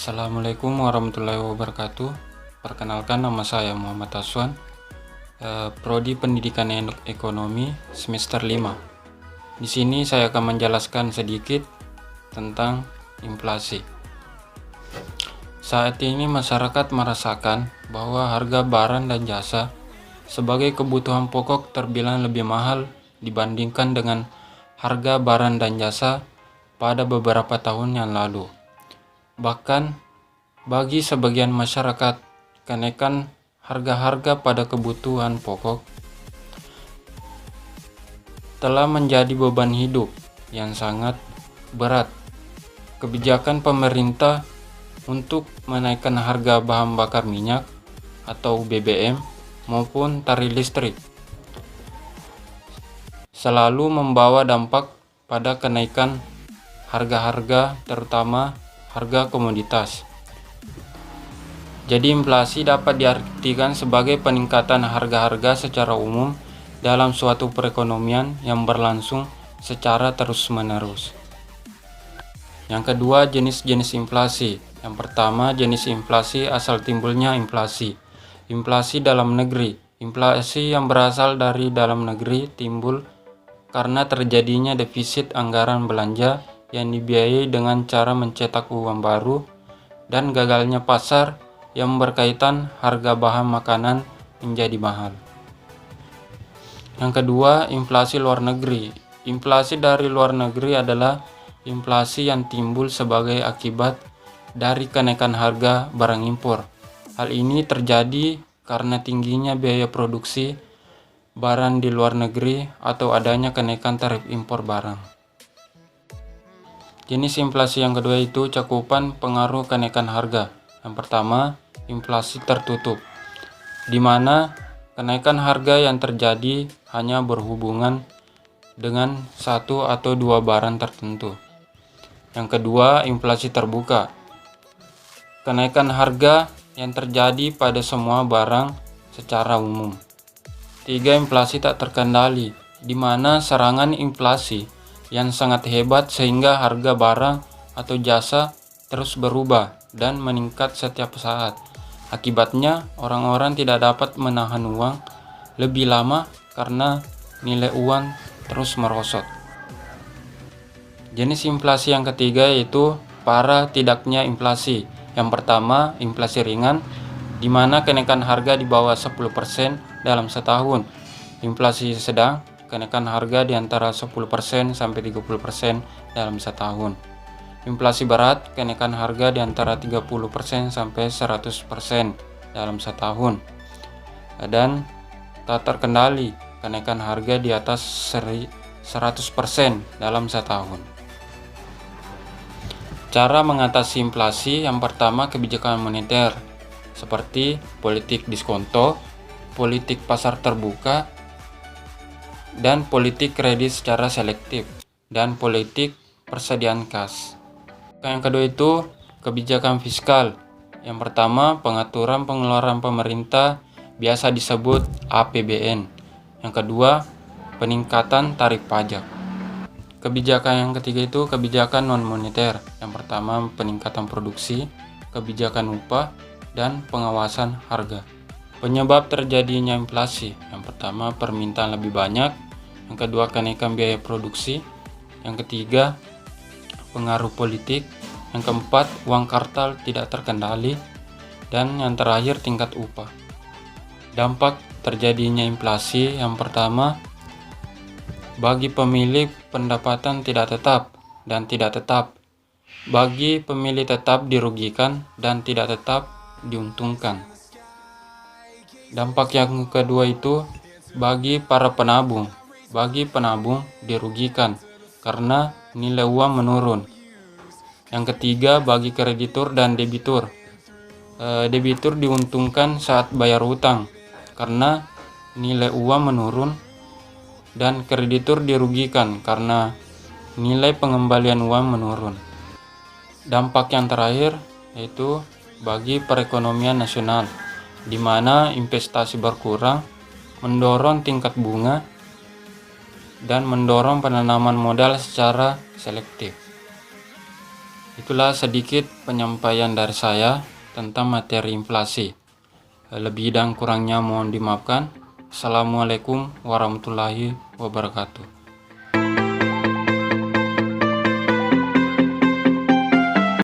Assalamualaikum warahmatullahi wabarakatuh. Perkenalkan, nama saya Muhammad Aswan, Prodi Pendidikan Ekonomi semester 5. Di sini saya akan menjelaskan sedikit tentang inflasi. Saat ini masyarakat merasakan bahwa harga barang dan jasa sebagai kebutuhan pokok terbilang lebih mahal dibandingkan dengan harga barang dan jasa pada beberapa tahun yang lalu. Bahkan bagi sebagian masyarakat, kenaikan harga-harga pada kebutuhan pokok telah menjadi beban hidup yang sangat berat. Kebijakan pemerintah untuk menaikkan harga bahan bakar minyak atau BBM maupun tarif listrik selalu membawa dampak pada kenaikan harga-harga, terutama harga komoditas. Jadi inflasi dapat diartikan sebagai peningkatan harga-harga secara umum dalam suatu perekonomian yang berlangsung secara terus-menerus. Yang kedua, jenis-jenis inflasi. Yang pertama, jenis inflasi asal timbulnya inflasi. Inflasi dalam negeri. Inflasi yang berasal dari dalam negeri timbul karena terjadinya defisit anggaran belanja yang dibiayai dengan cara mencetak uang baru dan gagalnya pasar yang berkaitan harga bahan makanan menjadi mahal. Yang kedua, inflasi luar negeri. Inflasi dari luar negeri adalah inflasi yang timbul sebagai akibat dari kenaikan harga barang impor. Hal ini terjadi karena tingginya biaya produksi barang di luar negeri atau adanya kenaikan tarif impor barang. Jenis inflasi yang kedua itu cakupan pengaruh kenaikan harga. Yang pertama, inflasi tertutup, di mana kenaikan harga yang terjadi hanya berhubungan dengan satu atau dua barang tertentu. Yang kedua, inflasi terbuka. Kenaikan harga yang terjadi pada semua barang secara umum. Tiga, inflasi tak terkendali, di mana serangan inflasi yang sangat hebat sehingga harga barang atau jasa terus berubah dan meningkat setiap saat. Akibatnya, orang-orang tidak dapat menahan uang lebih lama karena nilai uang terus merosot. Jenis inflasi yang ketiga yaitu para tidaknya inflasi. Yang pertama, inflasi ringan, di mana kenaikan harga di bawah 10% dalam setahun. Inflasi sedang, kenaikan harga di antara 10% sampai 30% dalam setahun. Inflasi berat, kenaikan harga di antara 30% sampai 100% dalam setahun. Dan tak terkendali, kenaikan harga di atas 100% dalam setahun. Cara mengatasi inflasi, yang pertama kebijakan moneter, seperti politik diskonto, politik pasar terbuka, dan politik kredit secara selektif, dan politik persediaan kas. Yang kedua itu kebijakan fiskal. Yang pertama, pengaturan pengeluaran pemerintah, biasa disebut APBN. Yang kedua, peningkatan tarif pajak. Kebijakan yang ketiga itu kebijakan non-moneter. Yang pertama, peningkatan produksi, kebijakan upah, dan pengawasan harga. Penyebab terjadinya inflasi, yang pertama permintaan lebih banyak, yang kedua kenaikan biaya produksi, yang ketiga pengaruh politik, yang keempat uang kartal tidak terkendali, dan yang terakhir tingkat upah. Dampak terjadinya inflasi, yang pertama bagi pemilih pendapatan tidak tetap dan tidak tetap. Bagi pemilih tetap dirugikan dan tidak tetap diuntungkan. Dampak yang kedua itu bagi para penabung. Bagi penabung dirugikan karena nilai uang menurun. Yang ketiga bagi kreditur dan debitur. Debitur diuntungkan saat bayar hutang karena nilai uang menurun, dan kreditur dirugikan karena nilai pengembalian uang menurun. Dampak yang terakhir yaitu bagi perekonomian nasional, di mana investasi berkurang, mendorong tingkat bunga, dan mendorong penanaman modal secara selektif. Itulah sedikit penyampaian dari saya tentang materi inflasi. Lebih dan kurangnya mohon dimaafkan. Assalamualaikum warahmatullahi wabarakatuh.